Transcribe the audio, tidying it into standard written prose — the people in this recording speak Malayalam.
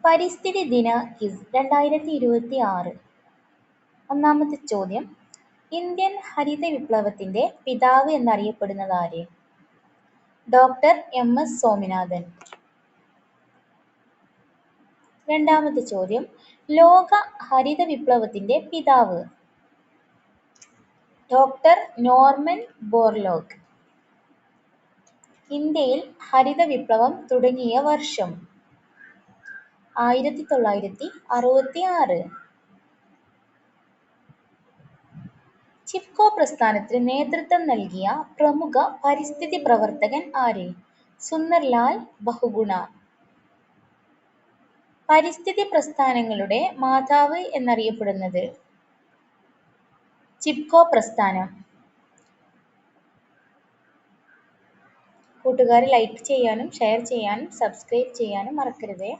പരിസ്ഥിതി ദിന ക്വിസ് 2026. ഒന്നാമത്തെ ചോദ്യം, ഇന്ത്യൻ ഹരിത വിപ്ലവത്തിന്റെ പിതാവ് എന്നറിയപ്പെടുന്നത് ആര്? ഡോക്ടർ എം.എസ്. സ്വാമിനാഥൻ. രണ്ടാമത്തെ ചോദ്യം, ലോക ഹരിത വിപ്ലവത്തിന്റെ പിതാവ്? Doctor Norman Borlaug. ഇന്ത്യയിൽ ഹരിത വിപ്ലവം തുടങ്ങിയ വർഷം? 1966. ചിപ്കോ പ്രസ്ഥാനത്തിന് നേതൃത്വം നൽകിയ പ്രമുഖ പരിസ്ഥിതി പ്രവർത്തകൻ ആര്? സുന്ദർലാൽ ബഹുഗുണ. പരിസ്ഥിതി പ്രസ്ഥാനങ്ങളുടെ മാതാവ് എന്നറിയപ്പെടുന്നത്? ചിപ്കോ പ്രസ്ഥാനം. കൂട്ടുകാർ ലൈക്ക് ചെയ്യാനും ഷെയർ ചെയ്യാനും സബ്സ്ക്രൈബ് ചെയ്യാനും മറക്കരുതേ.